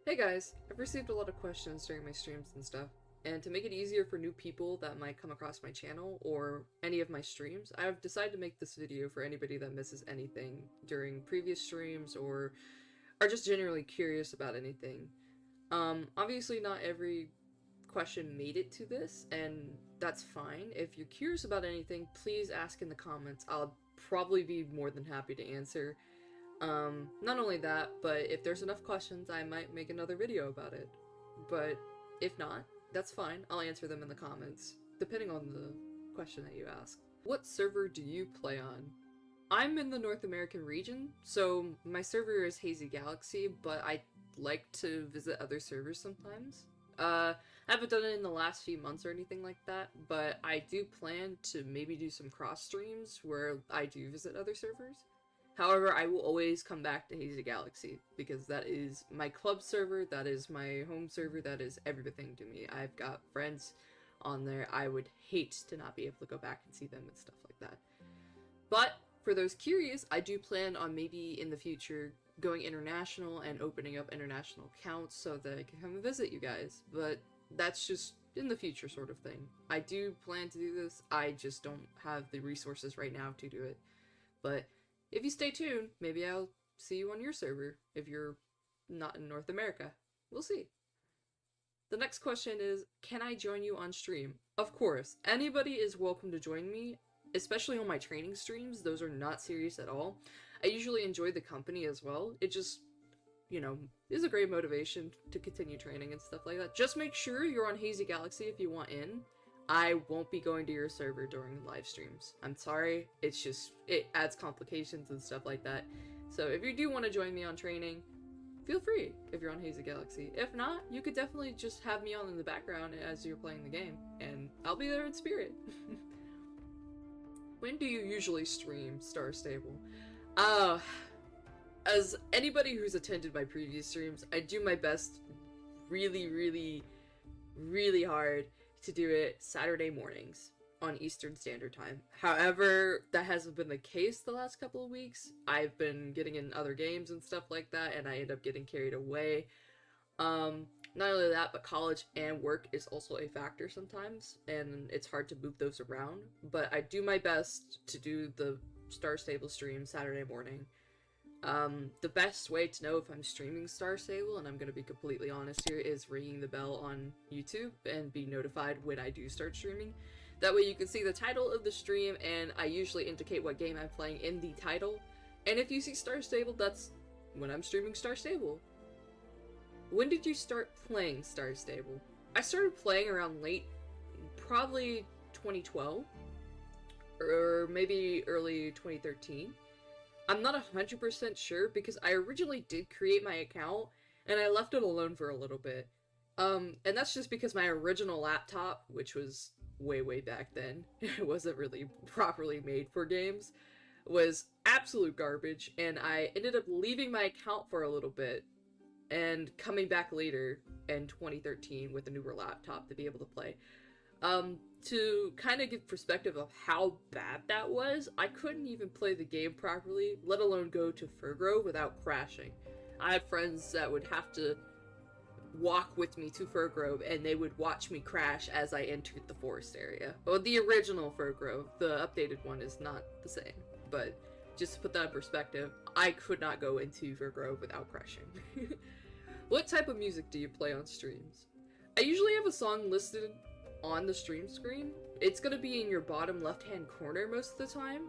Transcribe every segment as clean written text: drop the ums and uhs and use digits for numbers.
Hey guys, I've received a lot of questions during my streams and stuff, and to make it easier for new people that might come across my channel or any of my streams, I've decided to make this video for anybody that misses anything during previous streams or are just generally curious about anything. Obviously not every question made it to this, and that's fine. If you're curious about anything, please ask in the comments. I'll probably be more than happy to answer. Not only that, but if there's enough questions, I might make another video about it. But if not, that's fine. I'll answer them in the comments, depending on the question that you ask. What server do you play on? I'm in the North American region, so my server is Hazy Galaxy, but I like to visit other servers sometimes. I haven't done it in the last few months or anything like that, but I do plan to maybe do some cross streams where I do visit other servers. However, I will always come back to Hazy Galaxy, because that is my club server, that is my home server, that is everything to me. I've got friends on there. I would hate to not be able to go back and see them and stuff like that. But, for those curious, I do plan on maybe in the future going international and opening up international accounts so that I can come and visit you guys. But that's just in the future sort of thing. I do plan to do this, I just don't have the resources right now to do it. But if you stay tuned, maybe I'll see you on your server if you're not in North America. We'll see. The next question is, can I join you on stream? Of course, anybody is welcome to join me, especially on my training streams. Those are not serious at all. I usually enjoy the company as well. It just, is a great motivation to continue training and stuff like that. Just make sure you're on Hazy Galaxy if you want in. I won't be going to your server during live streams. I'm sorry, it's just, it adds complications and stuff like that. So if you do want to join me on training, feel free if you're on Hazy Galaxy. If not, you could definitely just have me on in the background as you're playing the game, and I'll be there in spirit. When do you usually stream Star Stable? As anybody who's attended my previous streams, I do my best really, really, really hard to do it Saturday mornings on Eastern Standard Time. However, that hasn't been the case the last couple of weeks. I've been getting in other games and stuff like that, and I end up getting carried away. Not only that, but college and work is also a factor sometimes, and it's hard to move those around. But I do my best to do the Star Stable stream Saturday morning. The best way to know if I'm streaming Star Stable, and I'm going to be completely honest here, is ringing the bell on YouTube and be notified when I do start streaming. That way you can see the title of the stream, and I usually indicate what game I'm playing in the title. And if you see Star Stable, that's when I'm streaming Star Stable. When did you start playing Star Stable? I started playing around late, probably 2012, or maybe early 2013. I'm not 100% sure because I originally did create my account and I left it alone for a little bit. And that's just because my original laptop, which was way back then, it wasn't really properly made for games, was absolute garbage, and I ended up leaving my account for a little bit and coming back later in 2013 with a newer laptop to be able to play. To kind of give perspective of how bad that was, I couldn't even play the game properly, let alone go to Furgrove without crashing. I had friends that would have to walk with me to Furgrove, and they would watch me crash as I entered the forest area. Well, the original Furgrove, the updated one, is not the same, but just to put that in perspective, I could not go into Furgrove without crashing. What type of music do you play on streams? I usually have a song listed on the stream screen. It's gonna be in your bottom left-hand corner most of the time.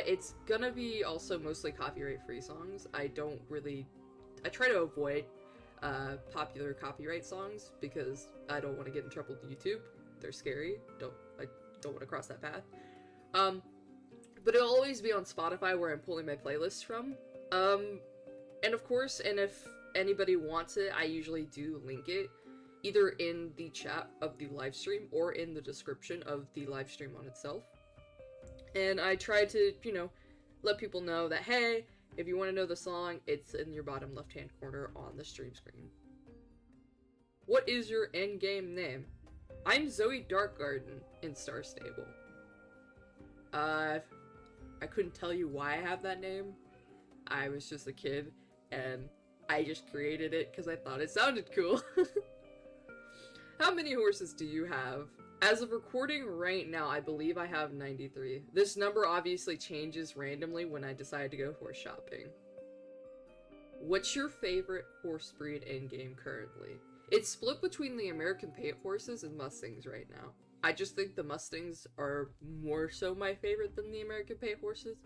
It's gonna be also mostly copyright-free songs. I try to avoid popular copyright songs because I don't want to get in trouble with YouTube. They're scary. I don't want to cross that path. But it'll always be on Spotify where I'm pulling my playlists from. And of course, and if anybody wants it, I usually do link it either in the chat of the live stream or in the description of the live stream on itself. And I try to, let people know that, hey, if you want to know the song, it's in your bottom left-hand corner on the stream screen. What is your endgame name? I'm Zoe Darkgarden in Star Stable. I couldn't tell you why I have that name. I was just a kid, and I just created it because I thought it sounded cool. How many horses do you have? As of recording right now, I believe I have 93. This number obviously changes randomly when I decide to go horse shopping. What's your favorite horse breed in-game currently? It's split between the American paint horses and Mustangs right now. I just think the Mustangs are more so my favorite than the American paint horses,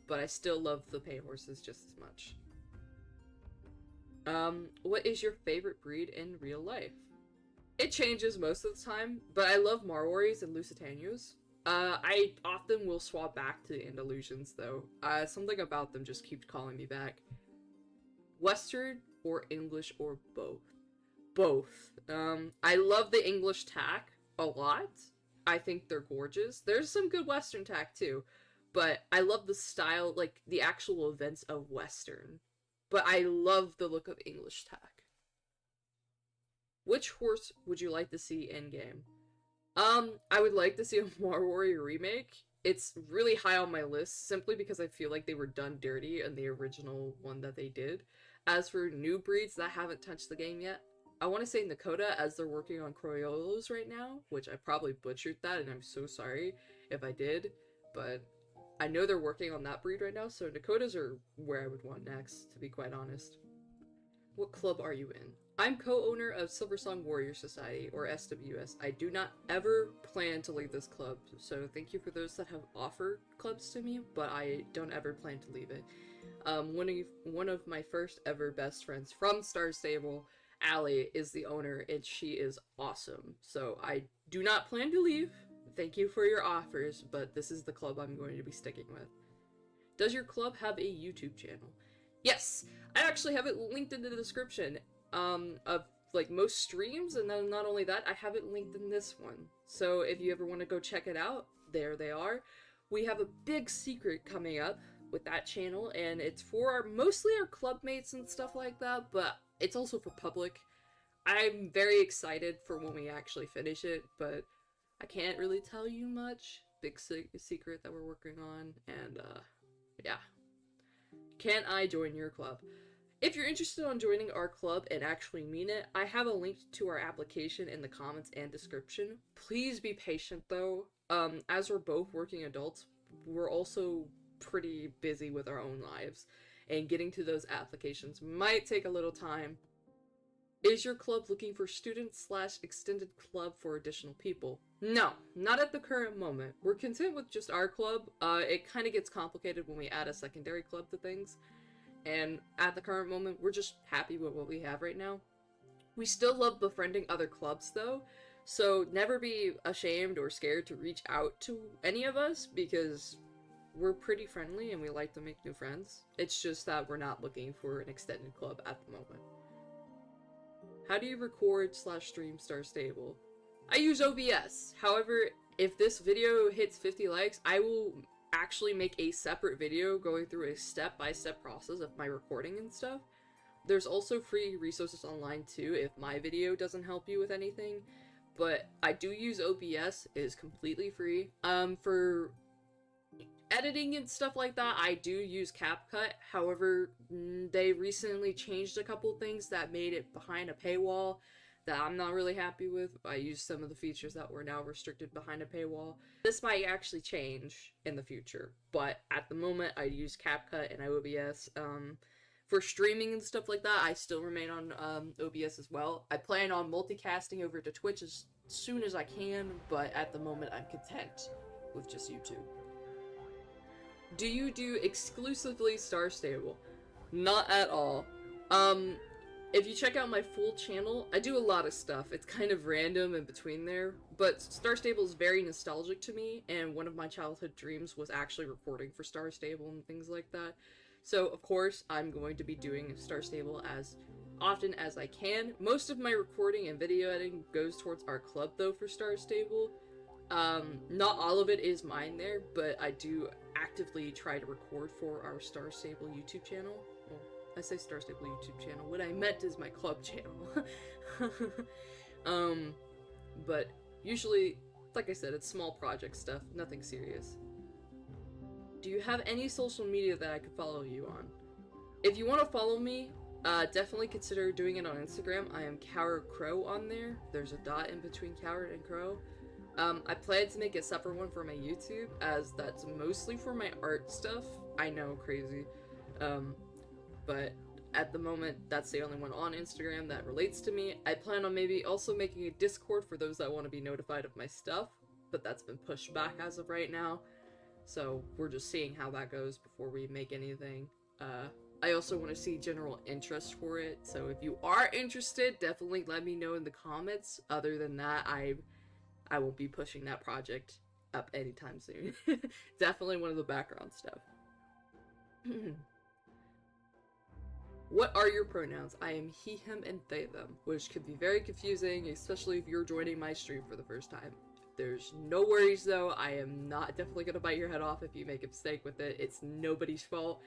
but I still love the paint horses just as much. What is your favorite breed in real life? It changes most of the time, but I love Marwaris and Lusitanos. I often will swap back to Andalusians though. Something about them just keeps calling me back. Western or English or both? Both. I love the English tack a lot. I think they're gorgeous. There's some good Western tack too, but I love the style, like the actual events of Western. But I love the look of English tack. Which horse would you like to see in-game? I would like to see a Marwari remake. It's really high on my list, simply because I feel like they were done dirty in the original one that they did. As for new breeds that haven't touched the game yet, I want to say Nakota, as they're working on Criollos right now, which I probably butchered that, and I'm so sorry if I did, but I know they're working on that breed right now, so Nakotas are where I would want next, to be quite honest. What club are you in? I'm co-owner of Silversong Warrior Society, or SWS. I do not ever plan to leave this club, so thank you for those that have offered clubs to me, but I don't ever plan to leave it. One of my first ever best friends from Star Stable, Allie, is the owner, and she is awesome. So I do not plan to leave. Thank you for your offers, but this is the club I'm going to be sticking with. Does your club have a YouTube channel? Yes, I actually have it linked in the description of like most streams, and then not only that, I have it linked in this one. So if you ever want to go check it out, there they are. We have a big secret coming up with that channel, and it's for mostly our club mates and stuff like that, but it's also for public. I'm very excited for when we actually finish it, but I can't really tell you much. Big secret that we're working on, and yeah. Can I join your club? If you're interested in joining our club and actually mean it, I have a link to our application in the comments and description. Please be patient though. As we're both working adults, we're also pretty busy with our own lives, and getting to those applications might take a little time. Is your club looking for student/extended club for additional people? No, not at the current moment. We're content with just our club. It kind of gets complicated when we add a secondary club to things, and at the current moment, we're just happy with what we have right now. We still love befriending other clubs though, so never be ashamed or scared to reach out to any of us, because we're pretty friendly and we like to make new friends. It's just that we're not looking for an extended club at the moment. How do you record/stream Star Stable? I use OBS. However, if this video hits 50 likes, I will actually make a separate video going through a step-by-step process of my recording and stuff. There's also free resources online too if my video doesn't help you with anything, but I do use OBS. It is completely free. For editing and stuff like that, I do use CapCut. However, they recently changed a couple things that made it behind a paywall that I'm not really happy with. I use some of the features that were now restricted behind a paywall. This might actually change in the future, but at the moment I use CapCut and OBS. For streaming and stuff like that, I still remain on OBS as well. I plan on multicasting over to Twitch as soon as I can, but at the moment I'm content with just YouTube. Do you do exclusively Star Stable? Not at all. If you check out my full channel, I do a lot of stuff. It's kind of random in between there, but Star Stable is very nostalgic to me, and one of my childhood dreams was actually recording for Star Stable and things like that. So, of course, I'm going to be doing Star Stable as often as I can. Most of my recording and video editing goes towards our club, though, for Star Stable. Not all of it is mine there, but I do actively try to record for our Star Stable YouTube channel. Well, I say Star Stable YouTube channel. What I meant is my club channel. But usually, like I said, it's small project stuff, nothing serious. Do you have any social media that I could follow you on? If you want to follow me, Definitely consider doing it on Instagram. I am Coward Crow on there. There's a dot in between Coward and Crow. I plan to make a separate one for my YouTube, as that's mostly for my art stuff. I know, crazy. But at the moment, that's the only one on Instagram that relates to me. I plan on maybe also making a Discord for those that want to be notified of my stuff, but that's been pushed back as of right now. So we're just seeing how that goes before we make anything. I also want to see general interest for it, so if you are interested, definitely let me know in the comments. Other than that, I won't be pushing that project up anytime soon. Definitely one of the background stuff. What are your pronouns? I am he, him, and they, them, which can be very confusing, especially if you're joining my stream for the first time. There's no worries though, I am not definitely gonna bite your head off if you make a mistake with it. It's nobody's fault.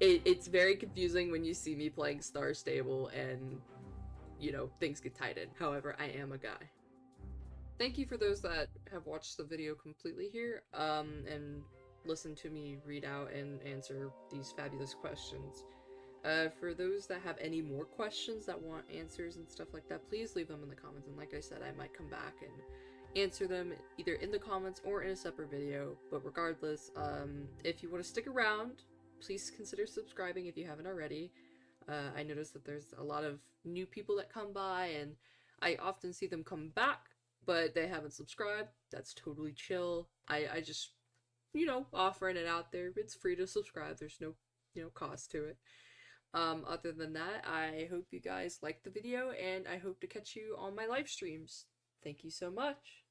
It's very confusing when you see me playing Star Stable and, you know, things get tied in. However, I am a guy. Thank you for those that have watched the video completely here, and listened to me read out and answer these fabulous questions. For those that have any more questions that want answers and stuff like that, please leave them in the comments, and like I said, I might come back and answer them either in the comments or in a separate video. But regardless, if you want to stick around, please consider subscribing if you haven't already. I noticed that there's a lot of new people that come by, and I often see them come back, but they haven't subscribed. That's totally chill. I just, you know, offering it out there. It's free to subscribe. There's no, you know, cost to it. Other than that, I hope you guys liked the video, and I hope to catch you on my live streams. Thank you so much.